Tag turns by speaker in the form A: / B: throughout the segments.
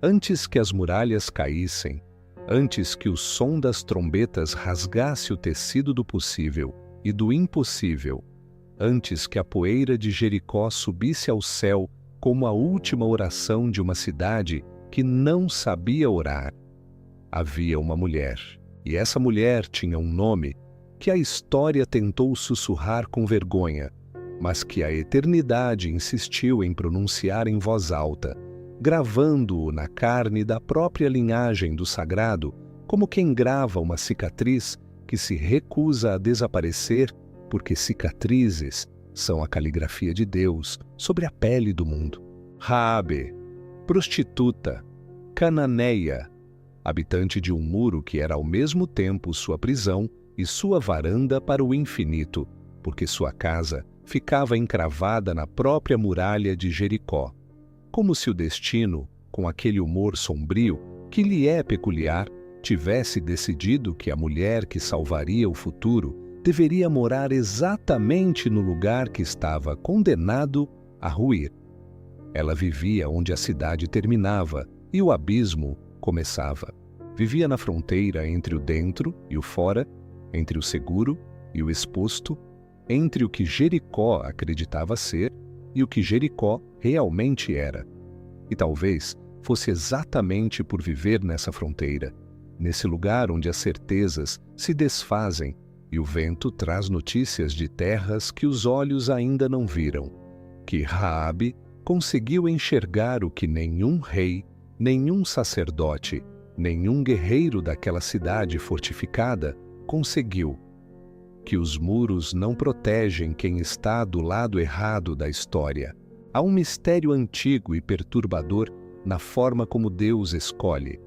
A: Antes que as muralhas caíssem, antes que o som das trombetas rasgasse o tecido do possível e do impossível, antes que a poeira de Jericó subisse ao céu como a última oração de uma cidade que não sabia orar, havia uma mulher, e essa mulher tinha um nome que a história tentou sussurrar com vergonha, mas que a eternidade insistiu em pronunciar em voz alta, gravando-o na carne da própria linhagem do sagrado, como quem grava uma cicatriz que se recusa a desaparecer, porque cicatrizes são a caligrafia de Deus sobre a pele do mundo. Raabe, prostituta, cananeia, habitante de um muro que era ao mesmo tempo sua prisão e sua varanda para o infinito, porque sua casa ficava encravada na própria muralha de Jericó. Como se o destino, com aquele humor sombrio que lhe é peculiar, tivesse decidido que a mulher que salvaria o futuro deveria morar exatamente no lugar que estava condenado a ruir. Ela vivia onde a cidade terminava e o abismo começava. Vivia na fronteira entre o dentro e o fora, entre o seguro e o exposto, entre o que Jericó acreditava ser e o que Jericó realmente era. E talvez fosse exatamente por viver nessa fronteira, nesse lugar onde as certezas se desfazem e o vento traz notícias de terras que os olhos ainda não viram, que Raabe conseguiu enxergar o que nenhum rei, nenhum sacerdote, nenhum guerreiro daquela cidade fortificada conseguiu. Que os muros não protegem quem está do lado errado da história. Há um mistério antigo e perturbador na forma como Deus escolhe.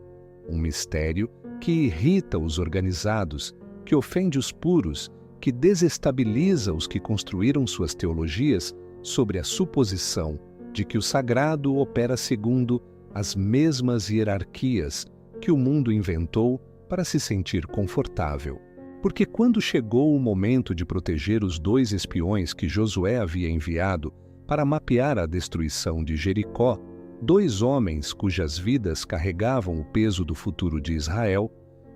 A: Um mistério que irrita os organizados, que ofende os puros, que desestabiliza os que construíram suas teologias sobre a suposição de que o sagrado opera segundo as mesmas hierarquias que o mundo inventou para se sentir confortável. Porque quando chegou o momento de proteger os 2 espiões que Josué havia enviado para mapear a destruição de Jericó, 2 homens cujas vidas carregavam o peso do futuro de Israel,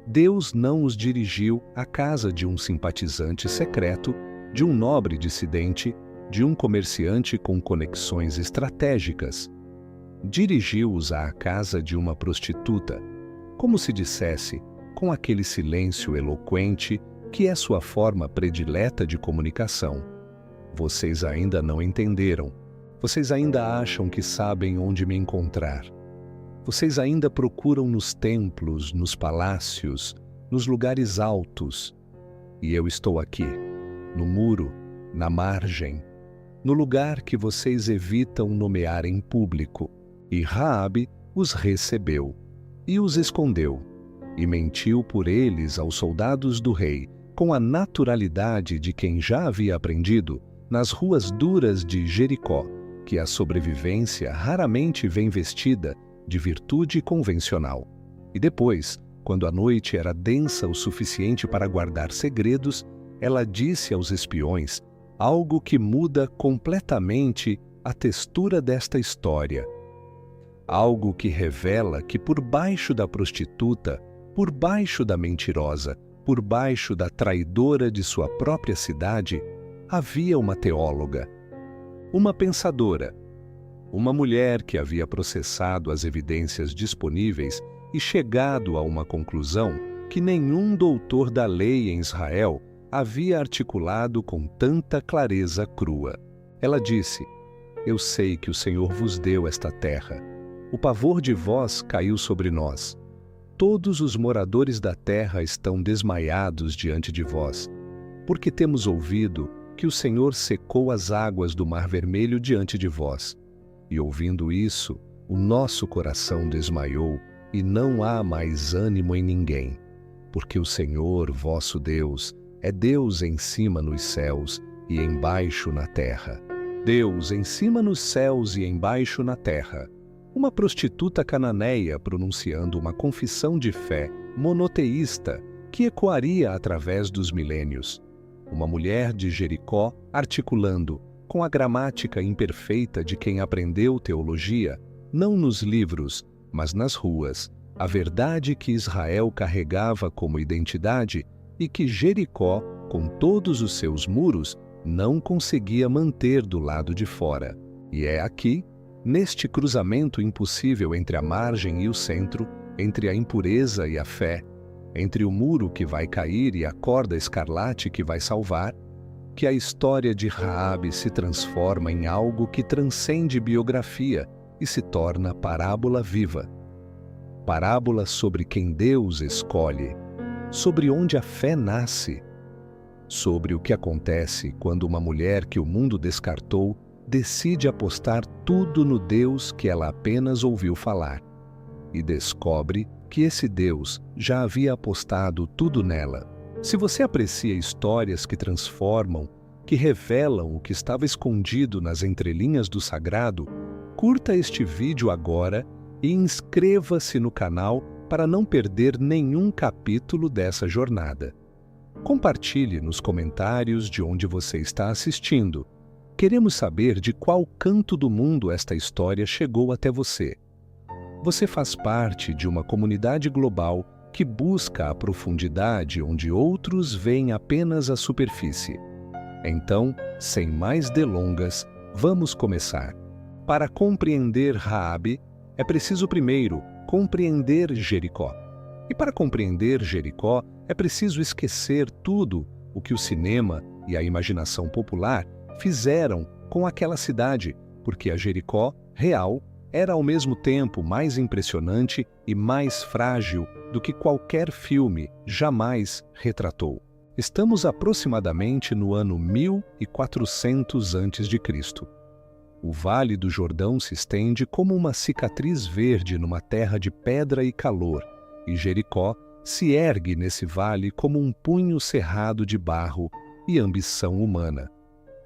A: Deus não os dirigiu à casa de um simpatizante secreto, de um nobre dissidente, de um comerciante com conexões estratégicas. Dirigiu-os à casa de uma prostituta, como se dissesse, com aquele silêncio eloquente que é sua forma predileta de comunicação. Vocês ainda não entenderam. Vocês ainda acham que sabem onde me encontrar. Vocês ainda procuram nos templos, nos palácios, nos lugares altos. E eu estou aqui, no muro, na margem, no lugar que vocês evitam nomear em público. E Raabe os recebeu e os escondeu, e mentiu por eles aos soldados do rei, com a naturalidade de quem já havia aprendido, nas ruas duras de Jericó, que a sobrevivência raramente vem vestida de virtude convencional. E depois, quando a noite era densa o suficiente para guardar segredos, ela disse aos espiões algo que muda completamente a textura desta história. Algo que revela que por baixo da prostituta, por baixo da mentirosa, por baixo da traidora de sua própria cidade, havia uma teóloga, uma pensadora, uma mulher que havia processado as evidências disponíveis e chegado a uma conclusão que nenhum doutor da lei em Israel havia articulado com tanta clareza crua. Ela disse: Eu sei que o Senhor vos deu esta terra. O pavor de vós caiu sobre nós. Todos os moradores da terra estão desmaiados diante de vós, porque temos ouvido que o Senhor secou as águas do Mar Vermelho diante de vós. E ouvindo isso, o nosso coração desmaiou e não há mais ânimo em ninguém, porque o Senhor, vosso Deus, é Deus em cima nos céus e embaixo na terra. Deus em cima nos céus e embaixo na terra. Uma prostituta cananeia pronunciando uma confissão de fé monoteísta que ecoaria através dos milênios. Uma mulher de Jericó articulando, com a gramática imperfeita de quem aprendeu teologia, não nos livros, mas nas ruas, a verdade que Israel carregava como identidade e que Jericó, com todos os seus muros, não conseguia manter do lado de fora. E é aqui, neste cruzamento impossível entre a margem e o centro, entre a impureza e a fé, entre o muro que vai cair e a corda escarlate que vai salvar, que a história de Raabe se transforma em algo que transcende biografia e se torna parábola viva. Parábola sobre quem Deus escolhe, sobre onde a fé nasce, sobre o que acontece quando uma mulher que o mundo descartou decide apostar tudo no Deus que ela apenas ouviu falar e descobre que esse Deus já havia apostado tudo nela. Se você aprecia histórias que transformam, que revelam o que estava escondido nas entrelinhas do sagrado, curta este vídeo agora e inscreva-se no canal para não perder nenhum capítulo dessa jornada. Compartilhe nos comentários de onde você está assistindo. Queremos saber de qual canto do mundo esta história chegou até você. Você faz parte de uma comunidade global que busca a profundidade onde outros veem apenas a superfície. Então, sem mais delongas, vamos começar. Para compreender Raabe, é preciso primeiro compreender Jericó. E para compreender Jericó, é preciso esquecer tudo o que o cinema e a imaginação popular fizeram com aquela cidade, porque a Jericó real era ao mesmo tempo mais impressionante e mais frágil do que qualquer filme jamais retratou. Estamos aproximadamente no ano 1400 a.C. O Vale do Jordão se estende como uma cicatriz verde numa terra de pedra e calor, e Jericó se ergue nesse vale como um punho cerrado de barro e ambição humana.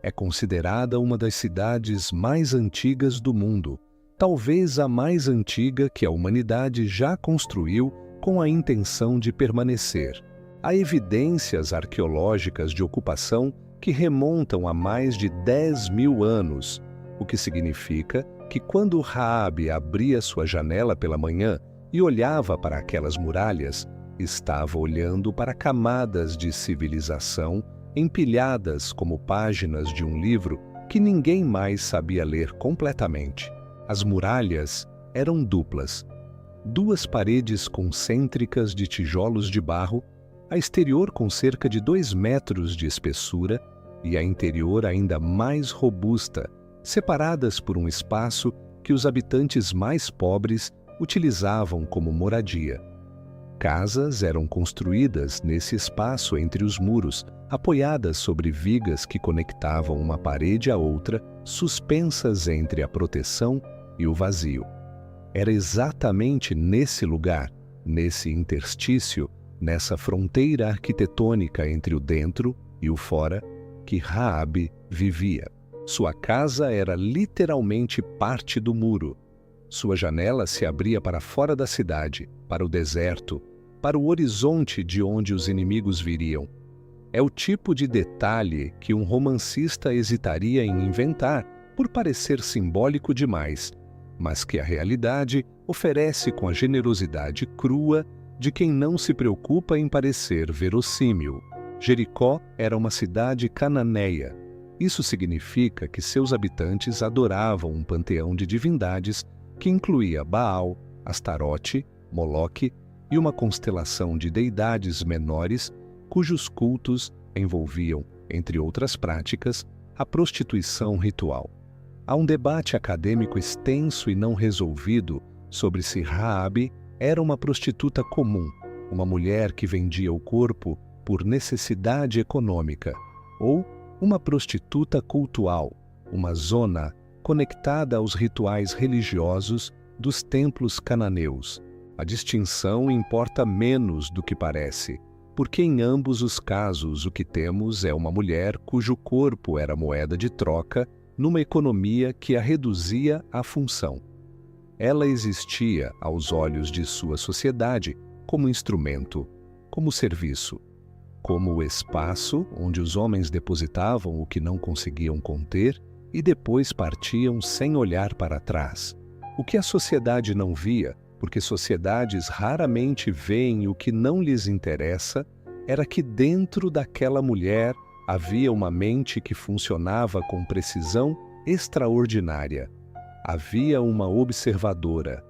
A: É considerada uma das cidades mais antigas do mundo, talvez a mais antiga que a humanidade já construiu com a intenção de permanecer. Há evidências arqueológicas de ocupação que remontam a mais de 10.000 anos, o que significa que quando Raabe abria sua janela pela manhã e olhava para aquelas muralhas, estava olhando para camadas de civilização empilhadas como páginas de um livro que ninguém mais sabia ler completamente. As muralhas eram duplas, duas paredes concêntricas de tijolos de barro, a exterior com cerca de 2 metros de espessura e a interior ainda mais robusta, separadas por um espaço que os habitantes mais pobres utilizavam como moradia. Casas eram construídas nesse espaço entre os muros, apoiadas sobre vigas que conectavam uma parede à outra, suspensas entre a proteção e o vazio. Era exatamente nesse lugar, nesse interstício, nessa fronteira arquitetônica entre o dentro e o fora, que Raabe vivia. Sua casa era literalmente parte do muro. Sua janela se abria para fora da cidade, para o deserto, para o horizonte de onde os inimigos viriam. É o tipo de detalhe que um romancista hesitaria em inventar por parecer simbólico demais, mas que a realidade oferece com a generosidade crua de quem não se preocupa em parecer verossímil. Jericó era uma cidade cananeia. Isso significa que seus habitantes adoravam um panteão de divindades que incluía Baal, Astarote, Moloque e uma constelação de deidades menores cujos cultos envolviam, entre outras práticas, a prostituição ritual. Há um debate acadêmico extenso e não resolvido sobre se Raabe era uma prostituta comum, uma mulher que vendia o corpo por necessidade econômica, ou uma prostituta cultual, uma zona conectada aos rituais religiosos dos templos cananeus. A distinção importa menos do que parece, porque em ambos os casos o que temos é uma mulher cujo corpo era moeda de troca numa economia que a reduzia à função. Ela existia, aos olhos de sua sociedade, como instrumento, como serviço, como o espaço onde os homens depositavam o que não conseguiam conter e depois partiam sem olhar para trás. O que a sociedade não via porque sociedades raramente veem o que não lhes interessa, era que dentro daquela mulher havia uma mente que funcionava com precisão extraordinária. Havia uma observadora.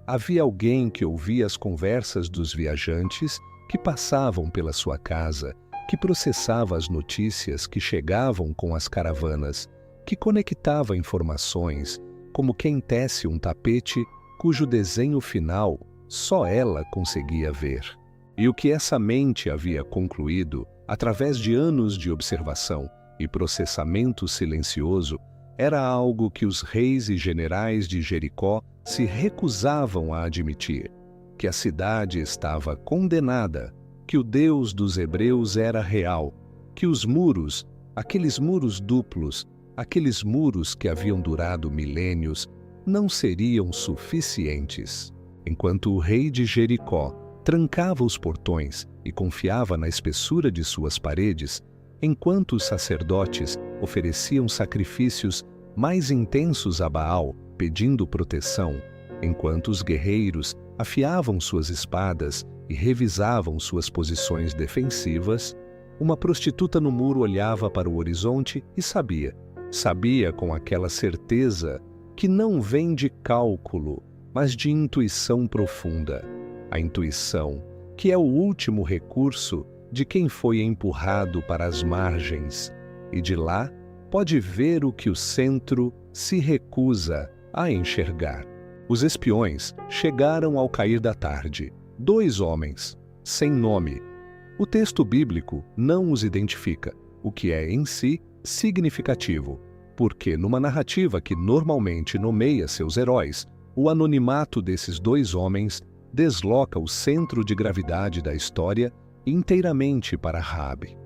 A: Havia alguém que ouvia as conversas dos viajantes que passavam pela sua casa, que processava as notícias que chegavam com as caravanas, que conectava informações, como quem tece um tapete cujo desenho final só ela conseguia ver. E o que essa mente havia concluído, através de anos de observação e processamento silencioso, era algo que os reis e generais de Jericó se recusavam a admitir, que a cidade estava condenada, que o Deus dos hebreus era real, que os muros, aqueles muros duplos, aqueles muros que haviam durado milênios, não seriam suficientes. Enquanto o rei de Jericó trancava os portões e confiava na espessura de suas paredes, enquanto os sacerdotes ofereciam sacrifícios mais intensos a Baal, pedindo proteção, enquanto os guerreiros afiavam suas espadas e revisavam suas posições defensivas, uma prostituta no muro olhava para o horizonte e sabia com aquela certeza que não vem de cálculo, mas de intuição profunda. A intuição, que é o último recurso de quem foi empurrado para as margens, e de lá pode ver o que o centro se recusa a enxergar. Os espiões chegaram ao cair da tarde. 2 homens, sem nome. O texto bíblico não os identifica, o que é em si significativo, porque numa narrativa que normalmente nomeia seus heróis, o anonimato desses 2 homens desloca o centro de gravidade da história inteiramente para Raabe.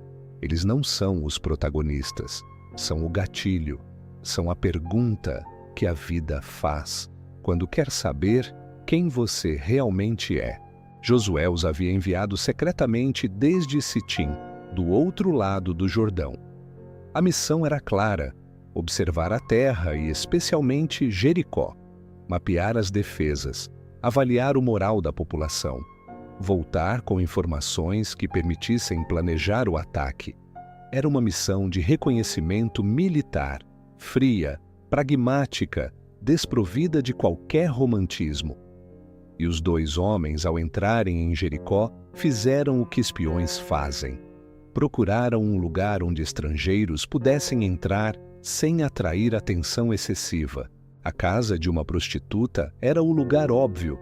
A: Eles não são os protagonistas, são o gatilho, são a pergunta que a vida faz quando quer saber quem você realmente é. Josué os havia enviado secretamente desde Sitim, do outro lado do Jordão. A missão era clara: observar a terra e especialmente Jericó, mapear as defesas, avaliar o moral da população, voltar com informações que permitissem planejar o ataque. Era uma missão de reconhecimento militar, fria, pragmática, desprovida de qualquer romantismo. E os 2 homens, ao entrarem em Jericó, fizeram o que espiões fazem. Procuraram um lugar onde estrangeiros pudessem entrar sem atrair atenção excessiva. A casa de uma prostituta era o lugar óbvio.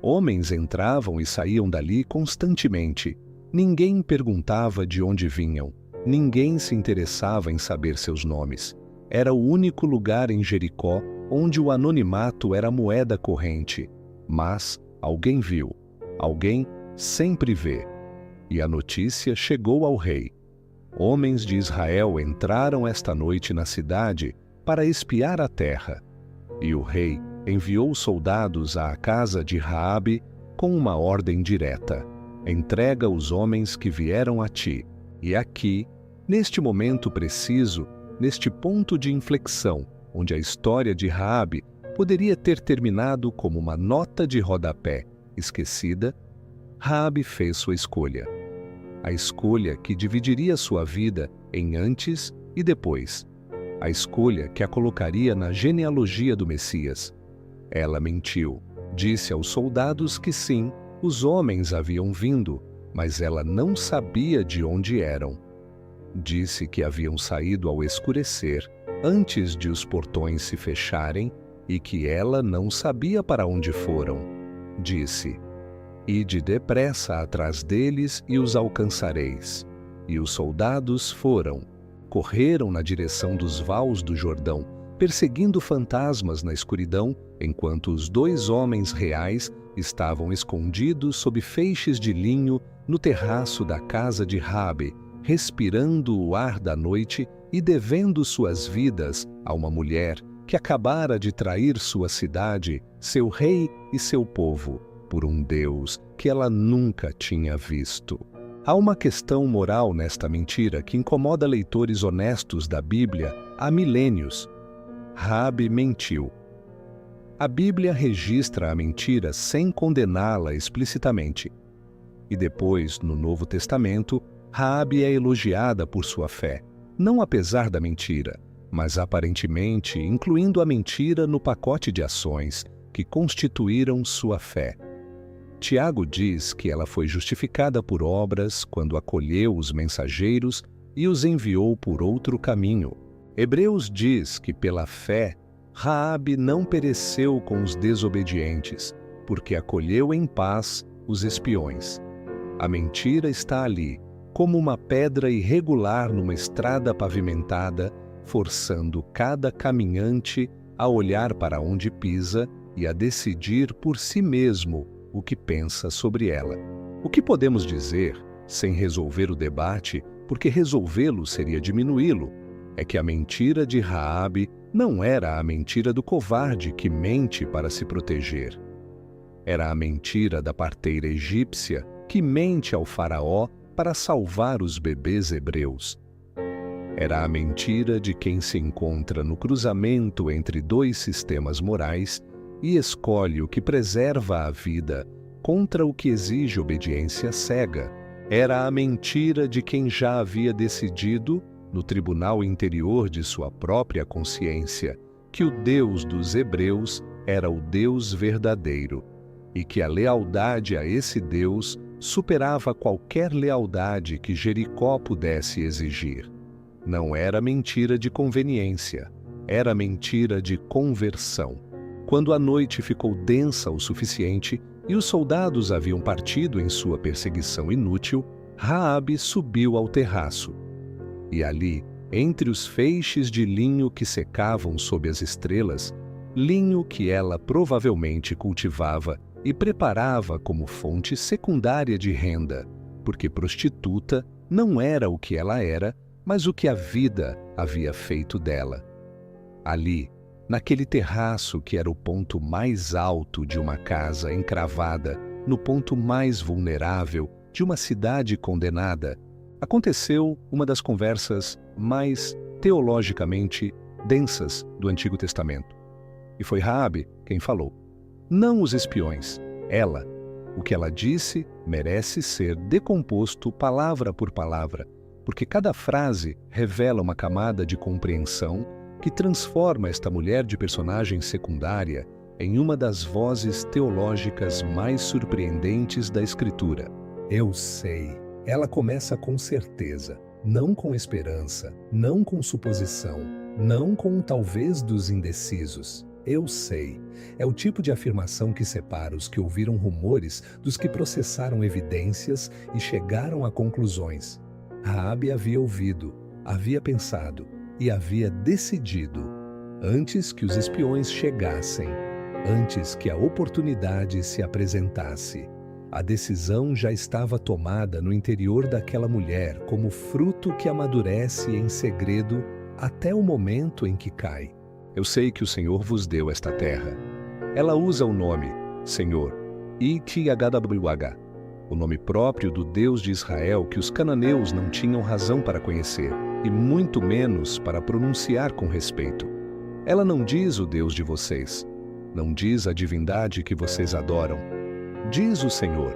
A: Homens entravam e saíam dali constantemente. Ninguém perguntava de onde vinham. Ninguém se interessava em saber seus nomes. Era o único lugar em Jericó onde o anonimato era moeda corrente. Mas alguém viu. Alguém sempre vê. E a notícia chegou ao rei. Homens de Israel entraram esta noite na cidade para espiar a terra. E o rei enviou soldados à casa de Raabe com uma ordem direta: entrega os homens que vieram a ti. E aqui, neste momento preciso, neste ponto de inflexão, onde a história de Raabe poderia ter terminado como uma nota de rodapé esquecida, Raabe fez sua escolha. A escolha que dividiria sua vida em antes e depois. A escolha que a colocaria na genealogia do Messias. Ela mentiu. Disse aos soldados que sim, os homens haviam vindo, mas ela não sabia de onde eram. Disse que haviam saído ao escurecer, antes de os portões se fecharem, e que ela não sabia para onde foram. Disse: ide depressa atrás deles e os alcançareis. E os soldados foram. Correram na direção dos vales do Jordão, perseguindo fantasmas na escuridão, enquanto os 2 homens reais estavam escondidos sob feixes de linho no terraço da casa de Raabe, respirando o ar da noite e devendo suas vidas a uma mulher que acabara de trair sua cidade, seu rei e seu povo, por um Deus que ela nunca tinha visto. Há uma questão moral nesta mentira que incomoda leitores honestos da Bíblia há milênios. Raabe mentiu. A Bíblia registra a mentira sem condená-la explicitamente. E depois, no Novo Testamento, Raabe é elogiada por sua fé, não apesar da mentira, mas aparentemente incluindo a mentira no pacote de ações que constituíram sua fé. Tiago diz que ela foi justificada por obras quando acolheu os mensageiros e os enviou por outro caminho. Hebreus diz que pela fé, Raabe não pereceu com os desobedientes, porque acolheu em paz os espiões. A mentira está ali, como uma pedra irregular numa estrada pavimentada, forçando cada caminhante a olhar para onde pisa e a decidir por si mesmo o que pensa sobre ela. O que podemos dizer, sem resolver o debate, porque resolvê-lo seria diminuí-lo, é que a mentira de Raabe não era a mentira do covarde que mente para se proteger. Era a mentira da parteira egípcia que mente ao faraó para salvar os bebês hebreus. Era a mentira de quem se encontra no cruzamento entre dois sistemas morais e escolhe o que preserva a vida contra o que exige obediência cega. Era a mentira de quem já havia decidido, no tribunal interior de sua própria consciência, que o Deus dos hebreus era o Deus verdadeiro e que a lealdade a esse Deus superava qualquer lealdade que Jericó pudesse exigir. Não era mentira de conveniência, era mentira de conversão. Quando a noite ficou densa o suficiente e os soldados haviam partido em sua perseguição inútil, Raabe subiu ao terraço. E ali, entre os feixes de linho que secavam sob as estrelas, linho que ela provavelmente cultivava e preparava como fonte secundária de renda, porque prostituta não era o que ela era, mas o que a vida havia feito dela. Ali, naquele terraço que era o ponto mais alto de uma casa encravada, no ponto mais vulnerável de uma cidade condenada, aconteceu uma das conversas mais teologicamente densas do Antigo Testamento. E foi Raabe quem falou. Não os espiões, ela. O que ela disse merece ser decomposto palavra por palavra, porque cada frase revela uma camada de compreensão que transforma esta mulher de personagem secundária em uma das vozes teológicas mais surpreendentes da Escritura. Eu sei. Ela começa com certeza, não com esperança, não com suposição, não com talvez dos indecisos. Eu sei. É o tipo de afirmação que separa os que ouviram rumores dos que processaram evidências e chegaram a conclusões. Raabe havia ouvido, havia pensado e havia decidido, antes que os espiões chegassem, antes que a oportunidade se apresentasse. A decisão já estava tomada no interior daquela mulher como fruto que amadurece em segredo até o momento em que cai. Eu sei que o Senhor vos deu esta terra. Ela usa o nome Senhor, YHWH, o nome próprio do Deus de Israel que os cananeus não tinham razão para conhecer, e muito menos para pronunciar com respeito. Ela não diz o Deus de vocês, não diz a divindade que vocês adoram. Diz o Senhor,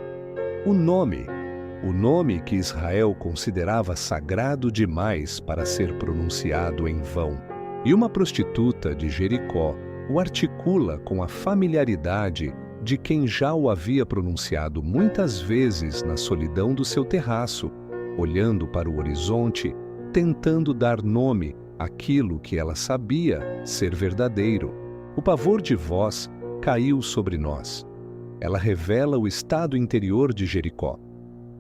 A: o nome que Israel considerava sagrado demais para ser pronunciado em vão. E uma prostituta de Jericó o articula com a familiaridade de quem já o havia pronunciado muitas vezes na solidão do seu terraço, olhando para o horizonte, tentando dar nome àquilo que ela sabia ser verdadeiro. O pavor de vós caiu sobre nós. Ela revela o estado interior de Jericó.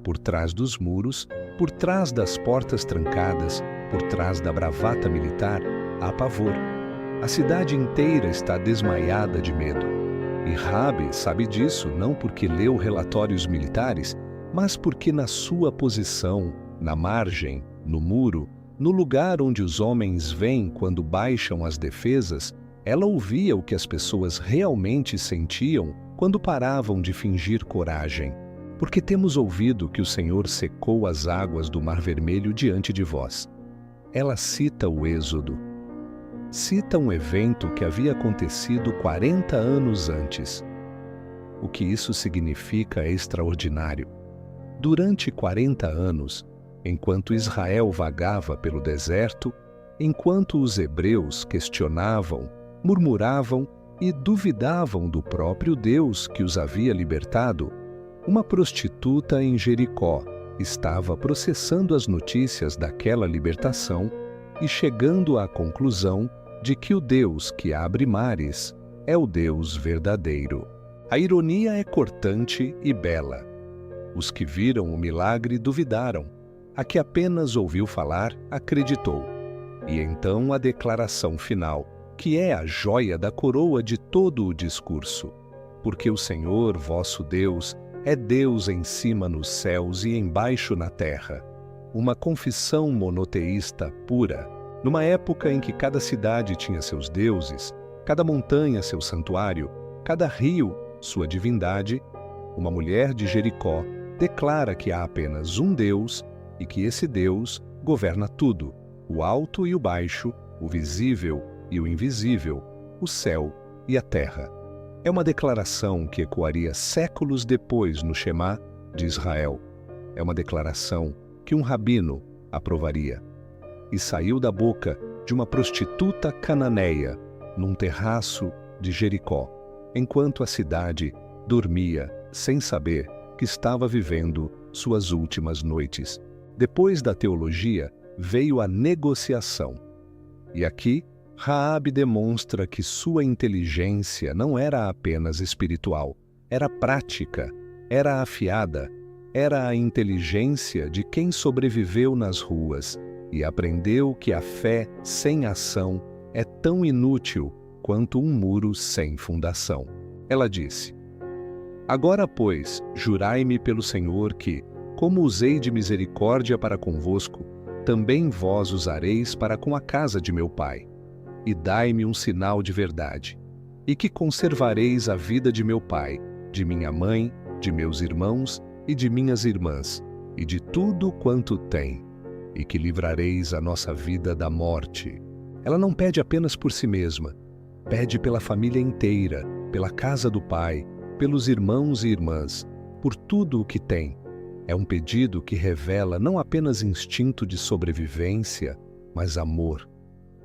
A: Por trás dos muros, por trás das portas trancadas, por trás da bravata militar, há pavor. A cidade inteira está desmaiada de medo. E Raabe sabe disso não porque leu relatórios militares, mas porque na sua posição, na margem, no muro, no lugar onde os homens vêm quando baixam as defesas, ela ouvia o que as pessoas realmente sentiam quando paravam de fingir coragem. Porque temos ouvido que o Senhor secou as águas do Mar Vermelho diante de vós. Ela cita o Êxodo. cita um evento que havia acontecido 40 anos antes. O que isso significa é extraordinário. Durante 40 anos, enquanto Israel vagava pelo deserto, enquanto os hebreus questionavam, murmuravam e duvidavam do próprio Deus que os havia libertado, uma prostituta em Jericó estava processando as notícias daquela libertação e chegando à conclusão de que o Deus que abre mares é o Deus verdadeiro. A ironia é cortante e bela. Os que viram o milagre duvidaram. A que apenas ouviu falar, acreditou. E então a declaração final, que é a joia da coroa de todo o discurso. Porque o Senhor, vosso Deus, é Deus em cima nos céus e embaixo na terra. Uma confissão monoteísta pura. Numa época em que cada cidade tinha seus deuses, cada montanha seu santuário, cada rio sua divindade, uma mulher de Jericó declara que há apenas um Deus e que esse Deus governa tudo, o alto e o baixo, o visível e o invisível, o céu e a terra. É uma declaração que ecoaria séculos depois no Shema de Israel. É uma declaração que um rabino aprovaria. E saiu da boca de uma prostituta cananeia, num terraço de Jericó, enquanto a cidade dormia sem saber que estava vivendo suas últimas noites. Depois da teologia, veio a negociação. E aqui, Raabe demonstra que sua inteligência não era apenas espiritual, era prática, era afiada, era a inteligência de quem sobreviveu nas ruas e aprendeu que a fé sem ação é tão inútil quanto um muro sem fundação. Ela disse: Agora, pois, jurai-me pelo Senhor que, como usei de misericórdia para convosco, também vós usareis para com a casa de meu pai. E dai-me um sinal de verdade, e que conservareis a vida de meu pai, de minha mãe, de meus irmãos e de minhas irmãs, e de tudo quanto tem, e que livrareis a nossa vida da morte. Ela não pede apenas por si mesma, pede pela família inteira, pela casa do pai, pelos irmãos e irmãs, por tudo o que tem. É um pedido que revela não apenas instinto de sobrevivência, mas amor.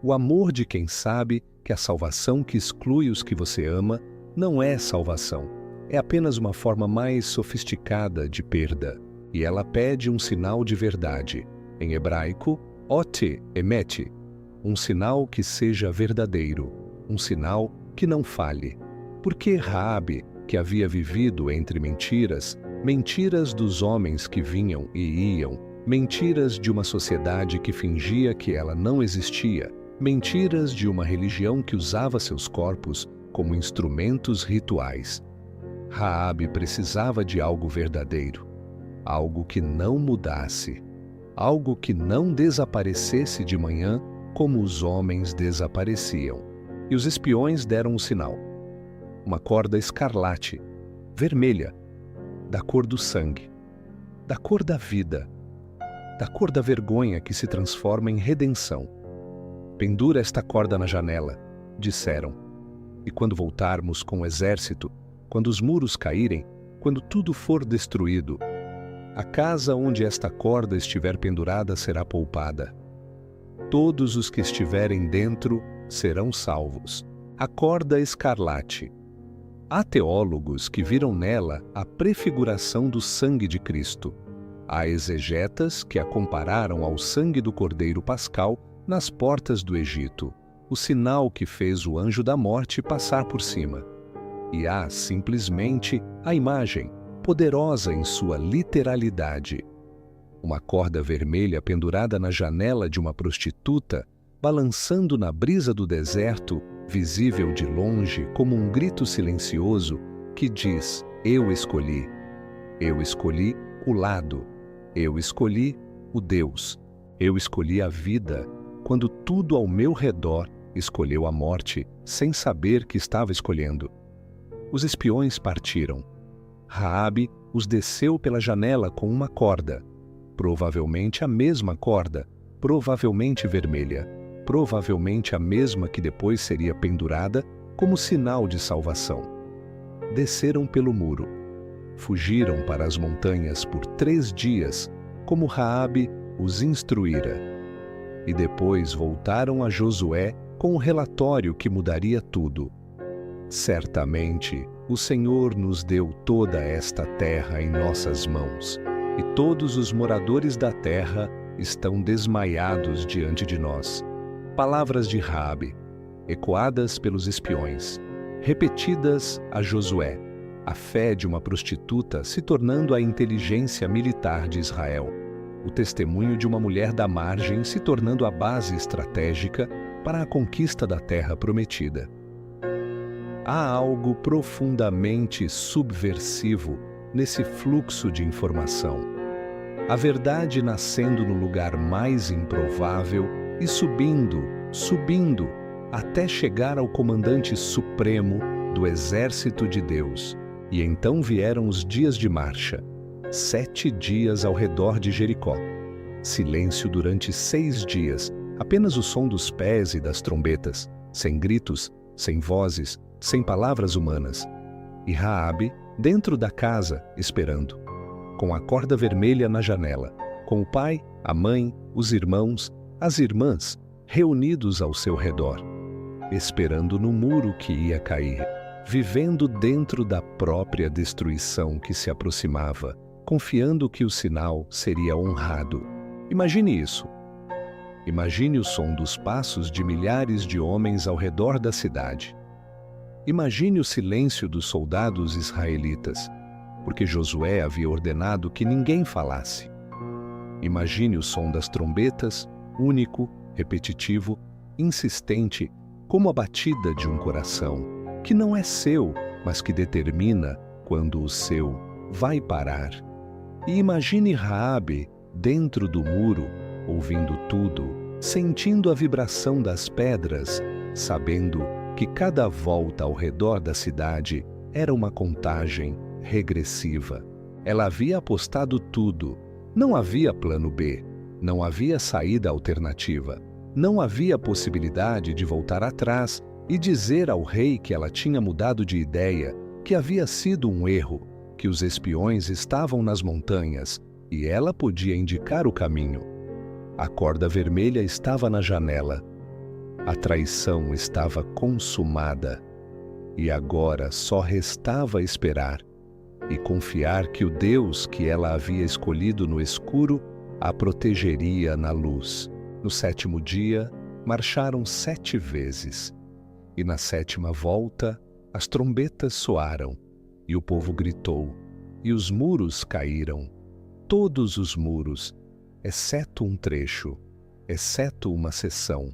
A: O amor de quem sabe que a salvação que exclui os que você ama não é salvação. É apenas uma forma mais sofisticada de perda. E ela pede um sinal de verdade. Em hebraico, ot emet, um sinal que seja verdadeiro, um sinal que não falhe. Porque Raabe, que havia vivido entre mentiras, mentiras dos homens que vinham e iam, mentiras de uma sociedade que fingia que ela não existia, mentiras de uma religião que usava seus corpos como instrumentos rituais. Raabe precisava de algo verdadeiro, algo que não mudasse, algo que não desaparecesse de manhã como os homens desapareciam. E os espiões deram um sinal. Uma corda escarlate, vermelha, da cor do sangue, da cor da vida, da cor da vergonha que se transforma em redenção. Pendura esta corda na janela, disseram. E quando voltarmos com o exército, quando os muros caírem, quando tudo for destruído, a casa onde esta corda estiver pendurada será poupada. Todos os que estiverem dentro serão salvos. A corda escarlate. Há teólogos que viram nela a prefiguração do sangue de Cristo. Há exegetas que a compararam ao sangue do Cordeiro Pascal nas portas do Egito, o sinal que fez o anjo da morte passar por cima. E há, simplesmente, a imagem, poderosa em sua literalidade. Uma corda vermelha pendurada na janela de uma prostituta, balançando na brisa do deserto, visível de longe como um grito silencioso que diz: eu escolhi o lado, eu escolhi o Deus, eu escolhi a vida, quando tudo ao meu redor escolheu a morte, sem saber que estava escolhendo. Os espiões partiram. Raabe os desceu pela janela com uma corda, provavelmente a mesma corda, provavelmente vermelha. provavelmente a mesma que depois seria pendurada como sinal de salvação. Desceram pelo muro. Fugiram para as montanhas por 3 dias, como Raabe os instruíra. E depois voltaram a Josué com o relatório que mudaria tudo. Certamente, o Senhor nos deu toda esta terra em nossas mãos, e todos os moradores da terra estão desmaiados diante de nós. Palavras de Raabe, ecoadas pelos espiões, repetidas a Josué, a fé de uma prostituta se tornando a inteligência militar de Israel, o testemunho de uma mulher da margem se tornando a base estratégica para a conquista da terra prometida. Há algo profundamente subversivo nesse fluxo de informação. A verdade nascendo no lugar mais improvável e subindo, até chegar ao comandante supremo do exército de Deus. E então vieram os dias de marcha, 7 dias ao redor de Jericó. Silêncio durante 6 dias, apenas o som dos pés e das trombetas, sem gritos, sem vozes, sem palavras humanas. E Raabe, dentro da casa, esperando, com a corda vermelha na janela, com o pai, a mãe, os irmãos, as irmãs, reunidos ao seu redor, esperando no muro que ia cair, vivendo dentro da própria destruição que se aproximava, confiando que o sinal seria honrado. Imagine isso. Imagine o som dos passos de milhares de homens ao redor da cidade. Imagine o silêncio dos soldados israelitas, porque Josué havia ordenado que ninguém falasse. Imagine o som das trombetas, único, repetitivo, insistente, como a batida de um coração, que não é seu, mas que determina quando o seu vai parar. E imagine Raabe dentro do muro, ouvindo tudo, sentindo a vibração das pedras, sabendo que cada volta ao redor da cidade era uma contagem regressiva. Ela havia apostado tudo. Não havia plano B. Não havia saída alternativa. Não havia possibilidade de voltar atrás e dizer ao rei que ela tinha mudado de ideia, que havia sido um erro, que os espiões estavam nas montanhas e ela podia indicar o caminho. A corda vermelha estava na janela. A traição estava consumada. E agora só restava esperar e confiar que o Deus que ela havia escolhido no escuro a protegeria na luz. No 7º dia, marcharam 7 vezes. E na 7ª volta, as trombetas soaram, e o povo gritou, e os muros caíram. Todos os muros, exceto um trecho, exceto uma seção,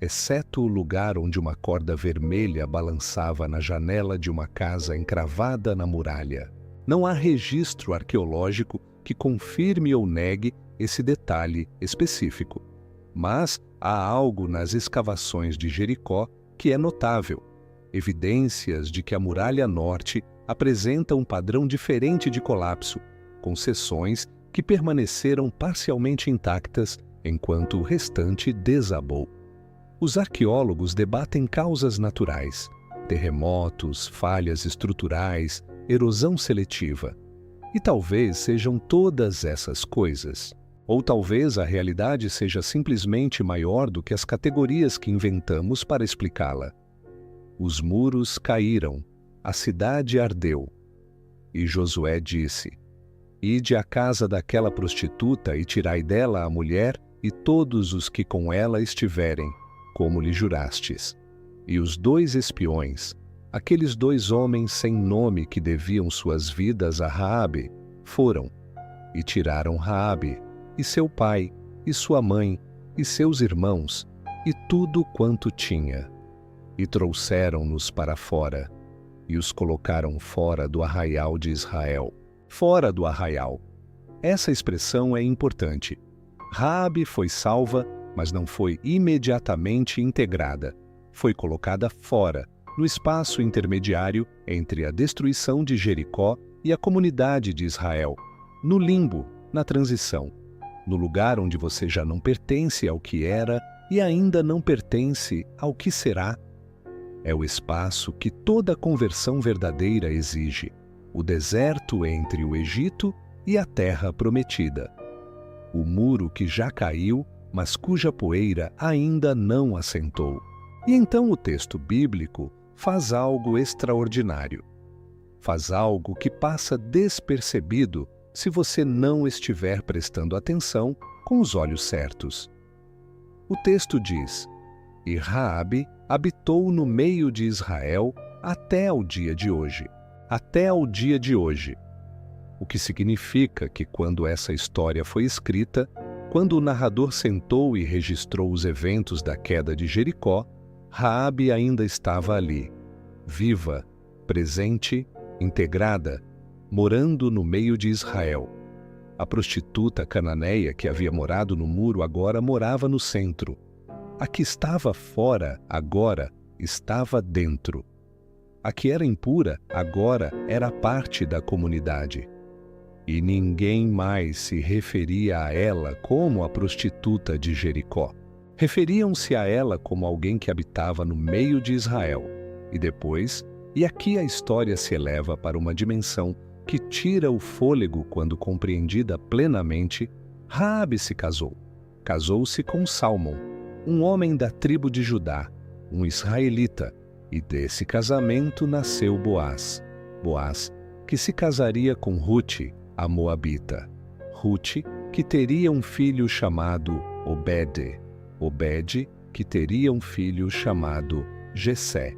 A: exceto o lugar onde uma corda vermelha balançava na janela de uma casa encravada na muralha. Não há registro arqueológico que confirme ou negue esse detalhe específico. Mas há algo nas escavações de Jericó que é notável. Evidências de que a muralha norte apresenta um padrão diferente de colapso, com seções que permaneceram parcialmente intactas enquanto o restante desabou. Os arqueólogos debatem causas naturais, terremotos, falhas estruturais, erosão seletiva. E talvez sejam todas essas coisas. Ou talvez a realidade seja simplesmente maior do que as categorias que inventamos para explicá-la. Os muros caíram, a cidade ardeu. E Josué disse: Ide à casa daquela prostituta e tirai dela a mulher e todos os que com ela estiverem, como lhe jurastes. E os 2 espiões, aqueles 2 homens sem nome que deviam suas vidas a Raabe, foram e tiraram Raabe, e seu pai, e sua mãe, e seus irmãos, e tudo quanto tinha. E trouxeram-nos para fora, e os colocaram fora do arraial de Israel. Fora do arraial. Essa expressão é importante. Raabe foi salva, mas não foi imediatamente integrada. Foi colocada fora, no espaço intermediário entre a destruição de Jericó e a comunidade de Israel, no limbo, na transição, no lugar onde você já não pertence ao que era e ainda não pertence ao que será. É o espaço que toda conversão verdadeira exige, o deserto entre o Egito e a terra prometida. O muro que já caiu, mas cuja poeira ainda não assentou. E então o texto bíblico faz algo extraordinário. Faz algo que passa despercebido se você não estiver prestando atenção com os olhos certos. O texto diz: "E Raabe habitou no meio de Israel até ao dia de hoje." Até ao dia de hoje. O que significa que quando essa história foi escrita, quando o narrador sentou e registrou os eventos da queda de Jericó, Raabe ainda estava ali, viva, presente, integrada, morando no meio de Israel. A prostituta cananeia que havia morado no muro agora morava no centro. A que estava fora agora estava dentro. A que era impura agora era parte da comunidade. E ninguém mais se referia a ela como a prostituta de Jericó. Referiam-se a ela como alguém que habitava no meio de Israel. E depois, e aqui a história se eleva para uma dimensão que tira o fôlego quando compreendida plenamente, Raabe se casou. Casou-se com Salmão, um homem da tribo de Judá, um israelita, e desse casamento nasceu Boaz. Boaz, que se casaria com Rute, a moabita. Rute, que teria um filho chamado Obede. Obede, que teria um filho chamado Jessé.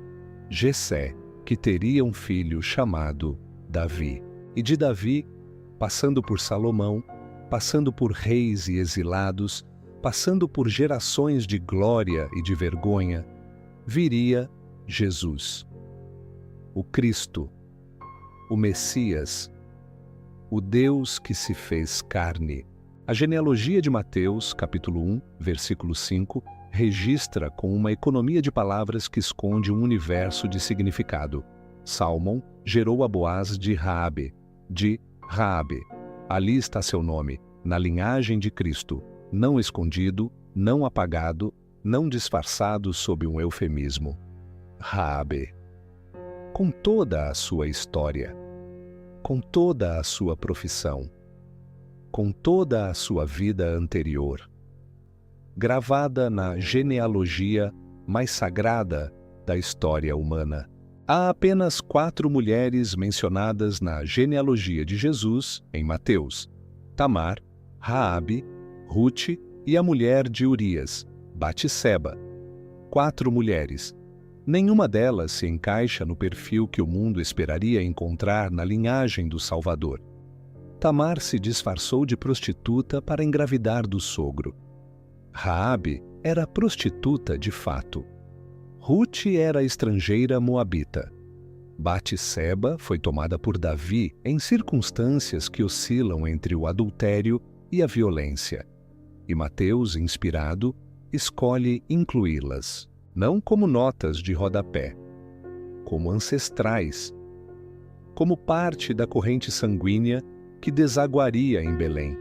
A: Jessé, que teria um filho chamado Davi. E de Davi, passando por Salomão, passando por reis e exilados, passando por gerações de glória e de vergonha, viria Jesus, o Cristo, o Messias, o Deus que se fez carne. A genealogia de Mateus, capítulo 1, versículo 5, registra com uma economia de palavras que esconde um universo de significado. Salmão gerou a Boaz de Raabe. Ali está seu nome, na linhagem de Cristo, não escondido, não apagado, não disfarçado sob um eufemismo. Raabe. Com toda a sua história, com toda a sua profissão, com toda a sua vida anterior, gravada na genealogia mais sagrada da história humana. Há apenas 4 mulheres mencionadas na genealogia de Jesus, em Mateus: Tamar, Raabe, Rute e a mulher de Urias, Batseba. 4 mulheres. Nenhuma delas se encaixa no perfil que o mundo esperaria encontrar na linhagem do Salvador. Tamar se disfarçou de prostituta para engravidar do sogro. Raabe era prostituta de fato. Rute era estrangeira moabita. Batseba foi tomada por Davi em circunstâncias que oscilam entre o adultério e a violência. E Mateus, inspirado, escolhe incluí-las, não como notas de rodapé, como ancestrais, como parte da corrente sanguínea que desaguaria em Belém.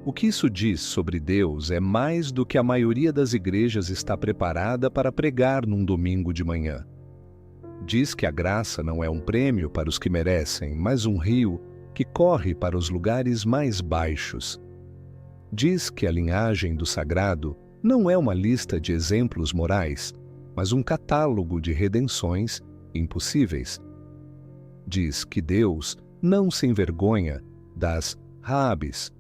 A: O que isso diz sobre Deus é mais do que a maioria das igrejas está preparada para pregar num domingo de manhã. Diz que a graça não é um prêmio para os que merecem, mas um rio que corre para os lugares mais baixos. Diz que a linhagem do sagrado não é uma lista de exemplos morais, mas um catálogo de redenções impossíveis. Diz que Deus não se envergonha das Raabes,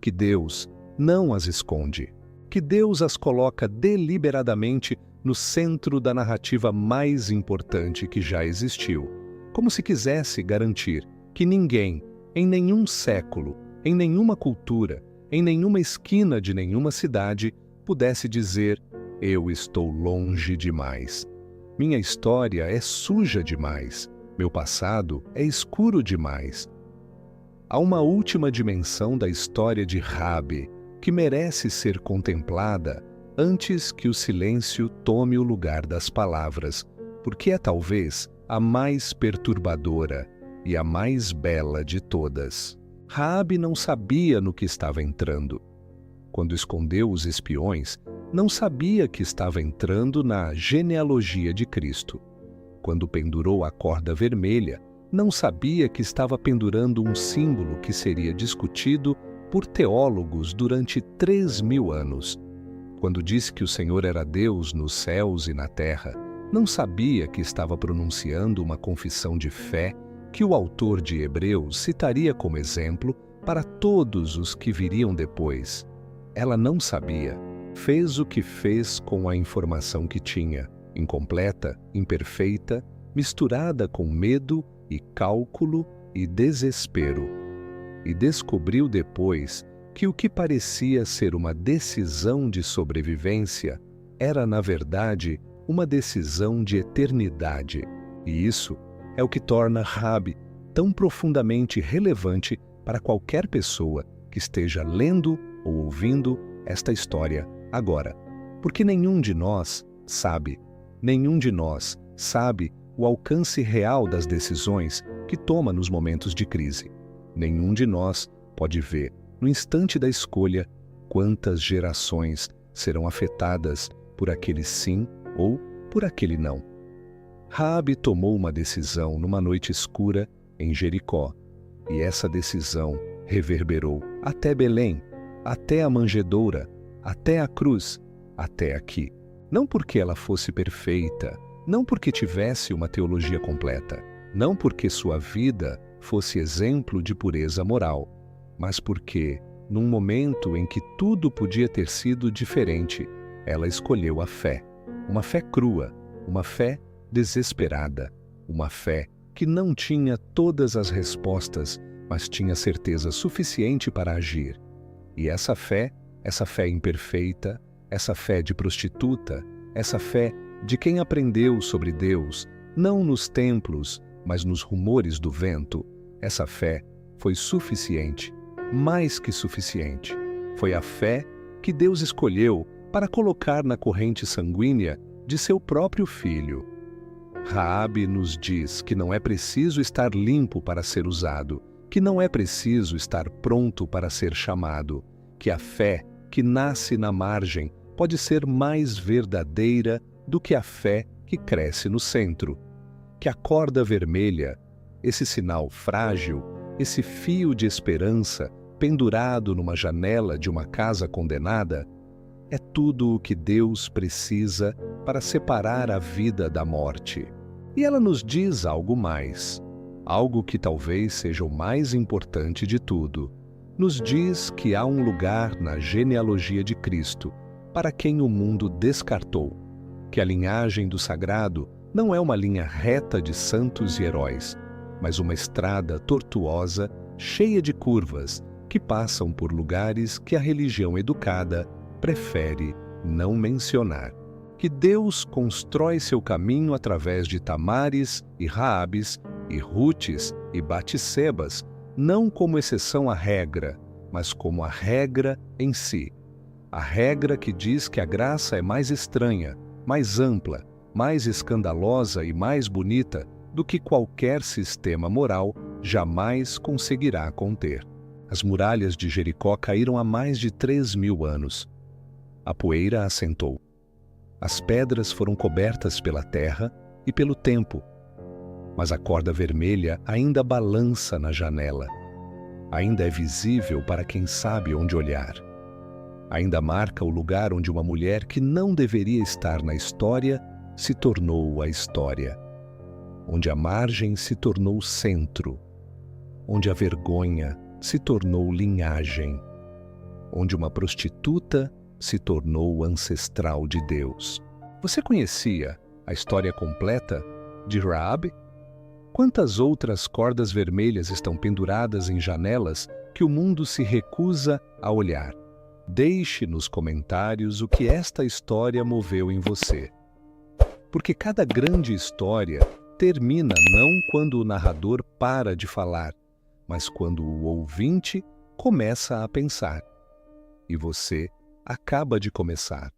A: que Deus não as esconde, que Deus as coloca deliberadamente no centro da narrativa mais importante que já existiu, como se quisesse garantir que ninguém, em nenhum século, em nenhuma cultura, em nenhuma esquina de nenhuma cidade, pudesse dizer: eu estou longe demais. Minha história é suja demais. Meu passado é escuro demais. Há uma última dimensão da história de Raabe que merece ser contemplada antes que o silêncio tome o lugar das palavras, porque é talvez a mais perturbadora e a mais bela de todas. Raabe não sabia no que estava entrando. Quando escondeu os espiões, não sabia que estava entrando na genealogia de Cristo. Quando pendurou a corda vermelha, não sabia que estava pendurando um símbolo que seria discutido por teólogos durante 3.000 anos. Quando disse que o Senhor era Deus nos céus e na terra, não sabia que estava pronunciando uma confissão de fé que o autor de Hebreus citaria como exemplo para todos os que viriam depois. Ela não sabia. Fez o que fez com a informação que tinha, incompleta, imperfeita, misturada com medo e cálculo e desespero. E descobriu depois que o que parecia ser uma decisão de sobrevivência era, na verdade, uma decisão de eternidade. E isso é o que torna Raabe tão profundamente relevante para qualquer pessoa que esteja lendo ou ouvindo esta história agora. Porque nenhum de nós sabe o alcance real das decisões que toma nos momentos de crise. Nenhum de nós pode ver, no instante da escolha, quantas gerações serão afetadas por aquele sim ou por aquele não. Raabe tomou uma decisão numa noite escura em Jericó, e essa decisão reverberou até Belém, até a manjedoura, até a cruz, até aqui. Não porque ela fosse perfeita, não porque tivesse uma teologia completa, não porque sua vida fosse exemplo de pureza moral, mas porque, num momento em que tudo podia ter sido diferente, ela escolheu a fé. Uma fé crua, uma fé desesperada, uma fé que não tinha todas as respostas, mas tinha certeza suficiente para agir. E essa fé imperfeita, essa fé de prostituta, essa fé de quem aprendeu sobre Deus, não nos templos, mas nos rumores do vento, essa fé foi suficiente, mais que suficiente. Foi a fé que Deus escolheu para colocar na corrente sanguínea de seu próprio filho. Raabe nos diz que não é preciso estar limpo para ser usado, que não é preciso estar pronto para ser chamado, que a fé que nasce na margem pode ser mais verdadeira do que a fé que cresce no centro, que a corda vermelha, esse sinal frágil, esse fio de esperança pendurado numa janela de uma casa condenada, é tudo o que Deus precisa para separar a vida da morte. E ela nos diz algo mais, algo que talvez seja o mais importante de tudo. Nos diz que há um lugar na genealogia de Cristo para quem o mundo descartou, que a linhagem do sagrado não é uma linha reta de santos e heróis, mas uma estrada tortuosa, cheia de curvas, que passam por lugares que a religião educada prefere não mencionar. Que Deus constrói seu caminho através de Tamares e Raabes e Rutes e Batsebas, não como exceção à regra, mas como a regra em si. A regra que diz que a graça é mais estranha, mais ampla, mais escandalosa e mais bonita do que qualquer sistema moral jamais conseguirá conter. As muralhas de Jericó caíram há mais de 3.000 anos. A poeira assentou. As pedras foram cobertas pela terra e pelo tempo. Mas a corda vermelha ainda balança na janela. Ainda é visível para quem sabe onde olhar. Ainda marca o lugar onde uma mulher que não deveria estar na história se tornou a história. Onde a margem se tornou centro. Onde a vergonha se tornou linhagem. Onde uma prostituta se tornou ancestral de Deus. Você conhecia a história completa de Raabe? Quantas outras cordas vermelhas estão penduradas em janelas que o mundo se recusa a olhar? Deixe nos comentários o que esta história moveu em você. Porque cada grande história termina não quando o narrador para de falar, mas quando o ouvinte começa a pensar. E você acaba de começar.